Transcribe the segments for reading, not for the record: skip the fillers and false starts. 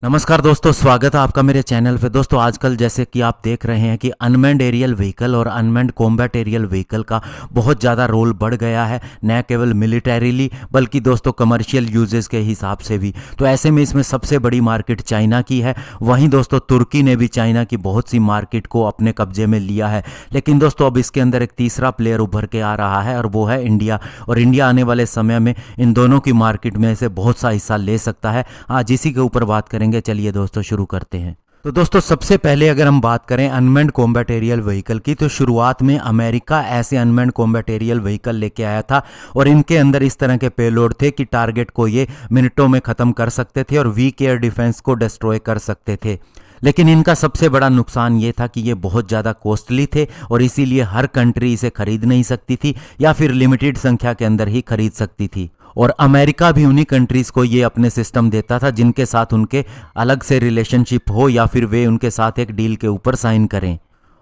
नमस्कार दोस्तों, स्वागत है आपका मेरे चैनल पे। दोस्तों आजकल जैसे कि आप देख रहे हैं कि अनमैन्ड एरियल व्हीकल और अनमैन्ड कॉम्बैट एरियल व्हीकल का बहुत ज़्यादा रोल बढ़ गया है, न केवल मिलिटरीली बल्कि दोस्तों कमर्शियल यूजेस के हिसाब से भी। तो ऐसे में इसमें सबसे बड़ी मार्केट चाइना की है। वहीं दोस्तों तुर्की ने भी चाइना की बहुत सी मार्केट को अपने कब्जे में लिया है। लेकिन दोस्तों अब इसके अंदर एक तीसरा प्लेयर उभर के आ रहा है और वो है इंडिया। और इंडिया आने वाले समय में इन दोनों की मार्केट में से बहुत सा हिस्सा ले सकता है। आज इसी के ऊपर बात करेंगे। चलिए दोस्तों शुरू करते हैं। तो दोस्तों सबसे पहले अगर हम बात करें अनमैन्ड कॉम्बैट एरियल व्हीकल की, तो शुरुआत में अमेरिका ऐसे अनमैन्ड कॉम्बैट एरियल व्हीकल लेके आया था और इनके अंदर इस तरह के पेलोड थे कि टारगेट को ये मिनटों में खत्म कर सकते थे और वीक एयर डिफेंस को डिस्ट्रॉय कर सकते थे। लेकिन इनका सबसे बड़ा नुकसान ये था कि ये बहुत ज़्यादा कॉस्टली थे और इसीलिए हर कंट्री इसे खरीद नहीं सकती थी या फिर लिमिटेड संख्या के अंदर ही खरीद सकती थी। और अमेरिका भी उन्हीं कंट्रीज़ को ये अपने सिस्टम देता था जिनके साथ उनके अलग से रिलेशनशिप हो या फिर वे उनके साथ एक डील के ऊपर साइन करें।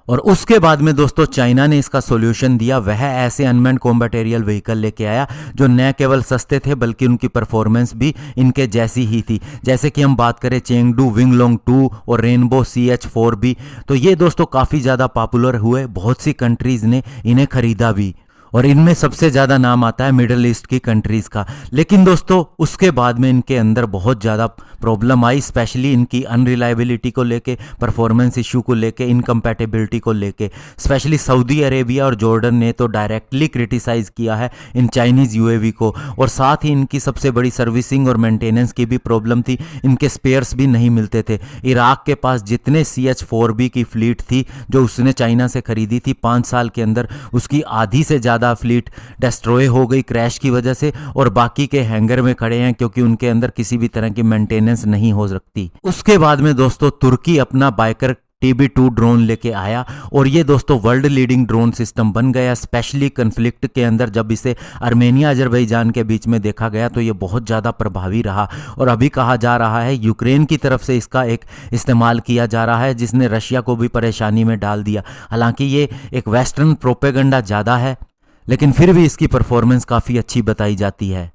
और उसके बाद में दोस्तों चाइना ने इसका सॉल्यूशन दिया। वह ऐसे अनमैन्ड कॉम्बैट एरियल व्हीकल लेके आया जो न केवल सस्ते थे बल्कि उनकी परफॉर्मेंस भी इनके जैसी ही थी। जैसे कि हम बात करें चेंगडू विंगलोंग 2 और रेनबो CH-4B, तो ये दोस्तों काफ़ी ज़्यादा पॉपुलर हुए। बहुत सी कंट्रीज़ ने इन्हें खरीदा भी और इनमें सबसे ज़्यादा नाम आता है मिडल ईस्ट की कंट्रीज़ का। लेकिन दोस्तों उसके बाद में इनके अंदर बहुत ज़्यादा प्रॉब्लम आई, स्पेशली इनकी अनरिलायबिलिटी को लेके, परफॉर्मेंस इशू को लेके, इनकम्पैटिबिलिटी को लेके। स्पेशली सऊदी अरेबिया और जॉर्डन ने तो डायरेक्टली क्रिटिसाइज़ किया है इन चाइनीज़ UAV को। और साथ ही इनकी सबसे बड़ी सर्विसिंग और मेंटेनेंस की भी प्रॉब्लम थी। इनके स्पेयर्स भी नहीं मिलते थे। इराक के पास जितने CH-4B की फ्लीट थी जो उसने चाइना से खरीदी थी, 5 साल के अंदर उसकी आधी से ज़्यादा फ्लीट डिस्ट्रॉय हो गई क्रैश की वजह से और बाकी के हैंगर में खड़े हैं क्योंकि उनके अंदर किसी भी तरह की मेंटेनेंस नहीं हो सकती। उसके बाद में दोस्तों तुर्की अपना बाइकर TB2 ड्रोन लेके आया और ये दोस्तों वर्ल्ड लीडिंग ड्रोन सिस्टम बन गया। स्पेशली कन्फ्लिक्ट के अंदर जब इसे आर्मेनिया अजरबैजान के बीच में देखा गया तो ये बहुत ज़्यादा प्रभावी रहा। और अभी कहा जा रहा है यूक्रेन की तरफ से इसका एक इस्तेमाल किया जा रहा है जिसने रशिया को भी परेशानी में डाल दिया। हालांकि ये एक वेस्टर्न प्रोपेगेंडा ज़्यादा है लेकिन फिर भी इसकी परफॉर्मेंस काफ़ी अच्छी बताई जाती है।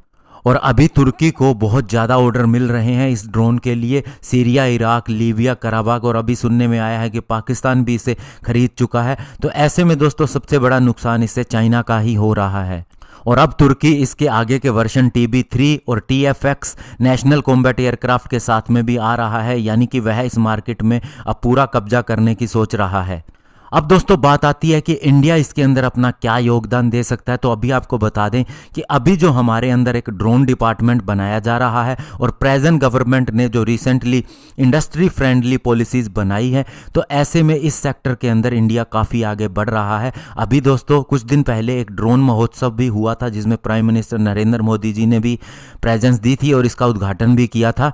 और अभी तुर्की को बहुत ज़्यादा ऑर्डर मिल रहे हैं इस ड्रोन के लिए। सीरिया, इराक, लीबिया, कराबाग और अभी सुनने में आया है कि पाकिस्तान भी इसे खरीद चुका है। तो ऐसे में दोस्तों सबसे बड़ा नुकसान इससे चाइना का ही हो रहा है। और अब तुर्की इसके आगे के वर्जन TB3 और TFX नेशनल कॉम्बैट एयरक्राफ्ट के साथ में भी आ रहा है, यानी कि वह इस मार्केट में अब पूरा कब्जा करने की सोच रहा है। अब दोस्तों बात आती है कि इंडिया इसके अंदर अपना क्या योगदान दे सकता है। तो अभी आपको बता दें कि अभी जो हमारे अंदर एक ड्रोन डिपार्टमेंट बनाया जा रहा है और प्रेजेंट गवर्नमेंट ने जो रिसेंटली इंडस्ट्री फ्रेंडली पॉलिसीज़ बनाई है, तो ऐसे में इस सेक्टर के अंदर इंडिया काफ़ी आगे बढ़ रहा है। अभी दोस्तों कुछ दिन पहले एक ड्रोन महोत्सव भी हुआ था जिसमें प्राइम मिनिस्टर नरेंद्र मोदी जी ने भी प्रेजेंस दी थी और इसका उद्घाटन भी किया था।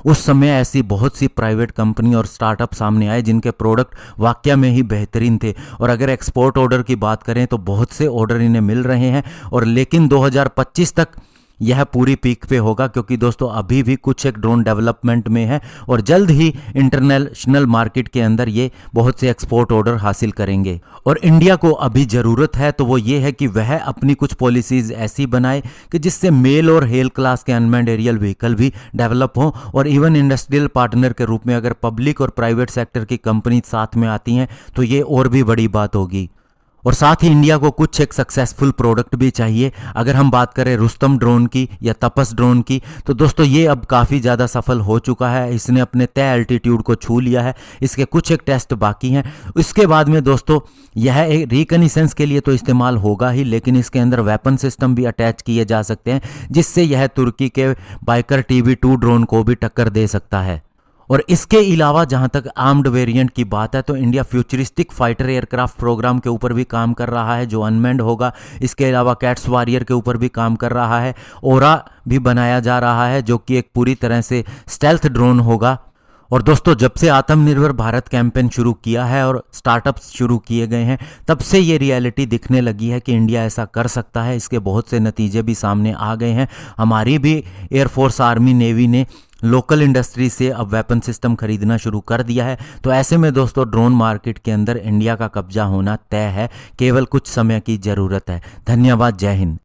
उस समय ऐसी बहुत सी प्राइवेट कंपनी और स्टार्टअप सामने आए जिनके प्रोडक्ट वाकई में ही बेहतरीन थे। और अगर एक्सपोर्ट ऑर्डर की बात करें तो बहुत से ऑर्डर इन्हें मिल रहे हैं। और लेकिन 2025 तक यह पूरी पीक पे होगा क्योंकि दोस्तों अभी भी कुछ एक ड्रोन डेवलपमेंट में है और जल्द ही इंटरनेशनल मार्केट के अंदर ये बहुत से एक्सपोर्ट ऑर्डर हासिल करेंगे। और इंडिया को अभी ज़रूरत है तो वो ये है कि वह अपनी कुछ पॉलिसीज़ ऐसी बनाए कि जिससे मेल और हेल क्लास के अनमैन्ड एरियल व्हीकल भी डेवलप हों। और इवन इंडस्ट्रियल पार्टनर के रूप में अगर पब्लिक और प्राइवेट सेक्टर की कंपनी साथ में आती हैं तो ये और भी बड़ी बात होगी। और साथ ही इंडिया को कुछ एक सक्सेसफुल प्रोडक्ट भी चाहिए। अगर हम बात करें रुस्तम ड्रोन की या तपस ड्रोन की, तो दोस्तों ये अब काफ़ी ज़्यादा सफल हो चुका है। इसने अपने तय एल्टीट्यूड को छू लिया है। इसके कुछ एक टेस्ट बाकी हैं। इसके बाद में दोस्तों यह एक रिकनिसेंस के लिए तो इस्तेमाल होगा ही, लेकिन इसके अंदर वेपन सिस्टम भी अटैच किए जा सकते हैं जिससे यह तुर्की के बाइकर TB2 ड्रोन को भी टक्कर दे सकता है। और इसके अलावा जहां तक आर्म्ड वेरिएंट की बात है तो India futuristic fighter aircraft programme के ऊपर भी काम कर रहा है जो अनमैन्ड होगा। इसके अलावा कैट्स वॉरियर के ऊपर भी काम कर रहा है। ओरा भी बनाया जा रहा है जो कि एक पूरी तरह से स्टेल्थ ड्रोन होगा। और दोस्तों जब से आत्मनिर्भर भारत कैंपेन शुरू किया है और स्टार्टअप्स शुरू किए गए हैं तब से ये रियलिटी दिखने लगी है कि इंडिया ऐसा कर सकता है। इसके बहुत से नतीजे भी सामने आ गए हैं। हमारी भी एयरफोर्स, आर्मी, नेवी ने लोकल इंडस्ट्री से अब वेपन सिस्टम खरीदना शुरू कर दिया है। तो ऐसे में दोस्तों ड्रोन मार्केट के अंदर इंडिया का कब्जा होना तय है। केवल कुछ समय की ज़रूरत है। धन्यवाद। जय हिंद।